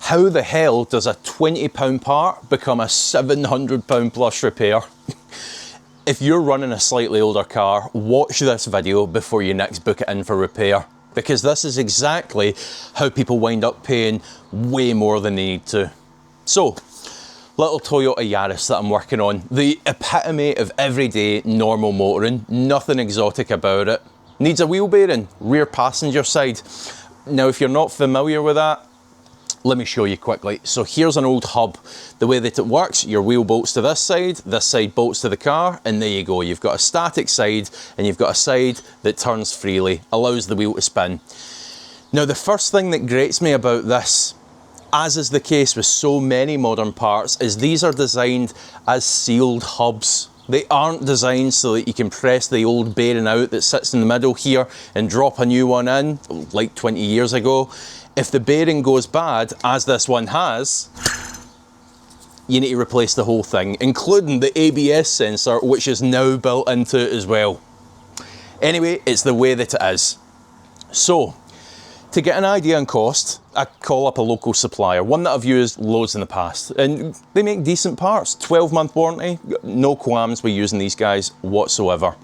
How the hell does a £20 part become a £700 plus repair? If you're running a slightly older car, watch this video before you next book it in for repair, because this is exactly how people wind up paying way more than they need to. So, little Toyota Yaris that I'm working on, the epitome of everyday normal motoring, nothing exotic about it. Needs a wheel bearing, rear passenger side. Now if you're not familiar with that, let me show you quickly. So here's an old hub. The way that it works, your wheel bolts to this side bolts to the car, and there you go. You've got a static side and you've got a side that turns freely, allows the wheel to spin. Now the first thing that grates me about this, as is the case with so many modern parts, is these are designed as sealed hubs. They aren't designed so that you can press the old bearing out that sits in the middle here and drop a new one in, like 20 years ago. If the bearing goes bad, as this one has, you need to replace the whole thing, including the ABS sensor, which is now built into it as well. Anyway, it's the way that it is. So, to get an idea on cost, I call up a local supplier, one that I've used loads in the past, and they make decent parts. 12-month warranty, no qualms with using these guys whatsoever.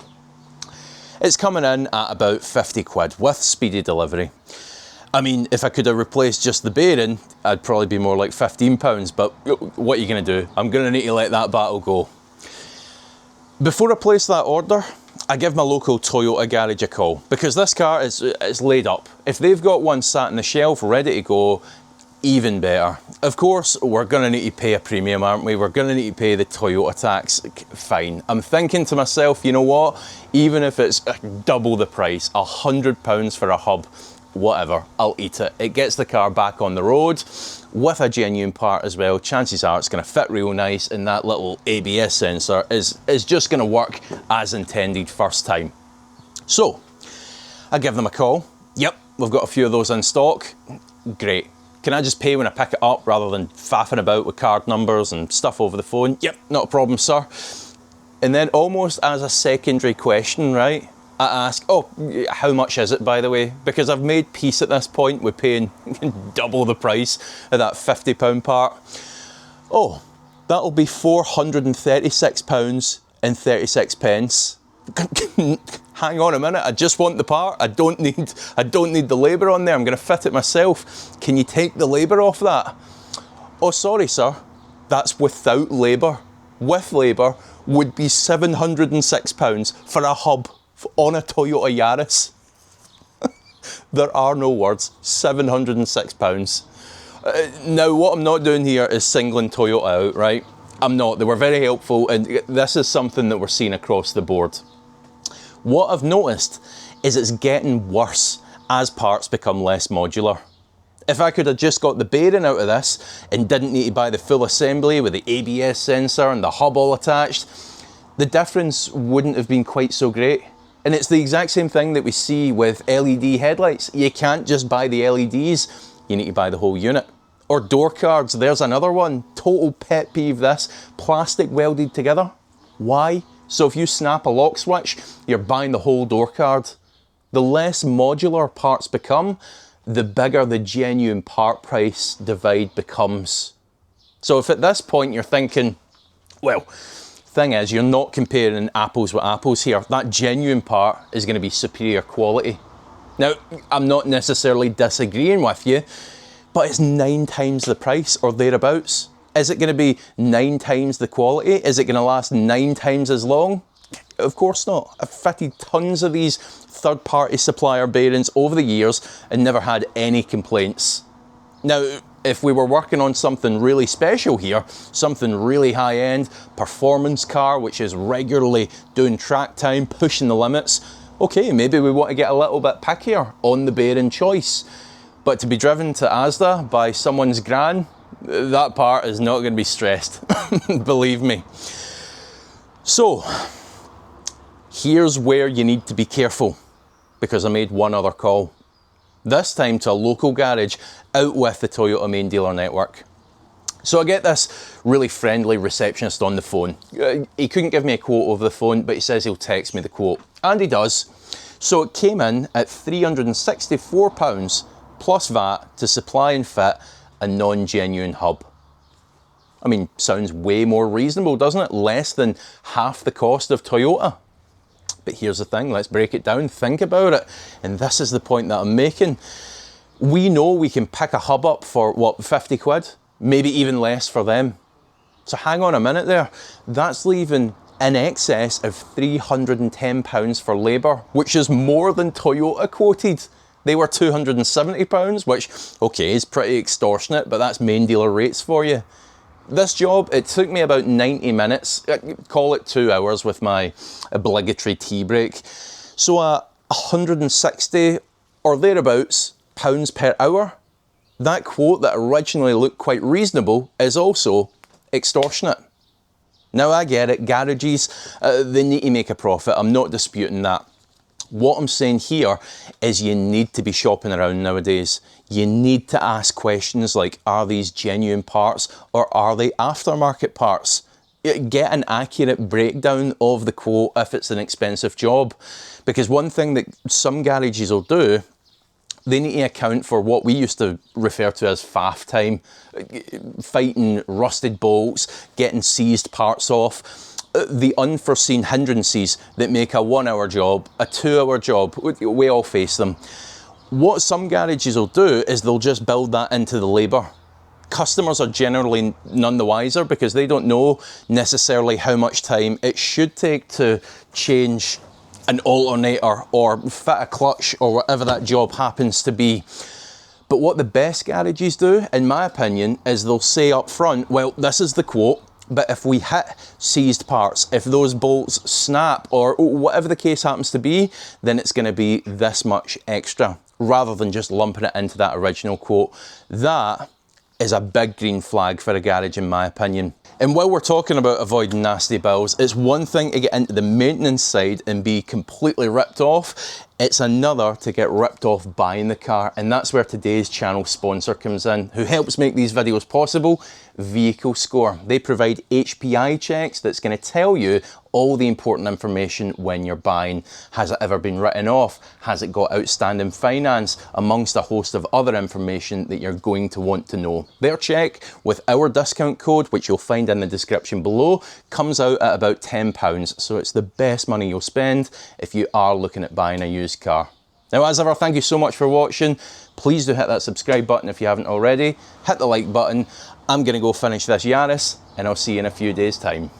It's coming in at about 50 quid with speedy delivery. I mean, if I could have replaced just the bearing, I'd probably be more like £15, but what are you going to do? I'm going to need to let that battle go. Before I place that order, I give my local Toyota garage a call, because this car is laid up. If they've got one sat on the shelf ready to go, even better. Of course, we're going to need to pay a premium, aren't we? We're going to need to pay the Toyota tax. Fine. I'm thinking to myself, you know what? Even if it's double the price, £100 for a hub, whatever, I'll eat it. It gets the car back on the road with a genuine part as well. Chances are it's going to fit real nice, and that little ABS sensor is just going to work as intended first time. So, I give them a call. Yep, we've got a few of those in stock. Great. Can I just pay when I pick it up rather than faffing about with card numbers and stuff over the phone? Yep, not a problem, sir. And then almost as a secondary question, right, I ask, oh, how much is it, by the way? Because I've made peace at this point with paying double the price of that £50 part. Oh, that'll be £436.36. Hang on a minute, I just want the part. I don't need the labour on there. I'm going to fit it myself. Can you take the labour off that? Oh, sorry, sir. That's without labour. With labour would be £706 for a hub on a Toyota Yaris. There are no words. £706. Now, what I'm not doing here is singling Toyota out, right? I'm not. They were very helpful, and this is something that we're seeing across the board. What I've noticed is it's getting worse as parts become less modular. If I could have just got the bearing out of this and didn't need to buy the full assembly with the ABS sensor and the hub all attached, the difference wouldn't have been quite so great. And it's the exact same thing that we see with LED headlights. You can't just buy the LEDs, you need to buy the whole unit. Or door cards, there's another one. Total pet peeve this, plastic welded together. Why? So if you snap a lock switch, you're buying the whole door card. The less modular parts become, the bigger the genuine part price divide becomes. So if at this point you're thinking, well, thing is, you're not comparing apples with apples here. That genuine part is going to be superior quality. Now, I'm not necessarily disagreeing with you, but it's 9 times the price or thereabouts. Is it going to be 9 times the quality? Is it going to last 9 times as long? Of course not. I've fitted tons of these third-party supplier bearings over the years and never had any complaints. Now, if we were working on something really special here, something really high-end, performance car, which is regularly doing track time, pushing the limits, okay, maybe we want to get a little bit pickier on the bearing choice. But to be driven to Asda by someone's gran, that part is not going to be stressed, believe me. So, here's where you need to be careful, because I made one other call. This time to a local garage out with the Toyota main dealer network. So I get this really friendly receptionist on the phone. He couldn't give me a quote over the phone, but he says he'll text me the quote. And he does. So it came in at £364 plus VAT to supply and fit a non-genuine hub. I mean, sounds way more reasonable, doesn't it? Less than half the cost of Toyota. But here's the thing, let's break it down, think about it. And this is the point that I'm making. We know we can pick a hub up for, what, 50 quid? Maybe even less for them. So hang on a minute there. That's leaving in excess of £310 for labour, which is more than Toyota quoted. They were £270, which, okay, is pretty extortionate, but that's main dealer rates for you. This job, it took me about 90 minutes, call it 2 hours with my obligatory tea break. So 160 or thereabouts pounds per hour. That quote that originally looked quite reasonable is also extortionate. Now I get it, garages, they need to make a profit, I'm not disputing that. What I'm saying here is you need to be shopping around nowadays. You need to ask questions like, are these genuine parts or are they aftermarket parts? Get an accurate breakdown of the quote if it's an expensive job. Because one thing that some garages will do, they need to account for what we used to refer to as faff time, fighting rusted bolts, getting seized parts off, the unforeseen hindrances that make a 1 hour job, a 2 hour job. We all face them. What some garages will do is they'll just build that into the labour. Customers are generally none the wiser because they don't know necessarily how much time it should take to change an alternator or fit a clutch or whatever that job happens to be. But what the best garages do, in my opinion, is they'll say up front, well, this is the quote, but if we hit seized parts, if those bolts snap or whatever the case happens to be, then it's going to be this much extra, rather than just lumping it into that original quote. That is a big green flag for a garage, in my opinion. And while we're talking about avoiding nasty bills, it's one thing to get into the maintenance side and be completely ripped off. It's another to get ripped off buying the car. And that's where today's channel sponsor comes in, who helps make these videos possible, Vehicle Score. They provide HPI checks that's going to tell you all the important information when you're buying. Has it ever been written off? Has it got outstanding finance? Amongst a host of other information that you're going to want to know. Their check with our discount code, which you'll find in the description below, comes out at about £10. So it's the best money you'll spend if you are looking at buying a used car. Now, as ever, thank you so much for watching. Please do hit that subscribe button if you haven't already. Hit the like button. I'm going to go finish this Yaris, and I'll see you in a few days' time.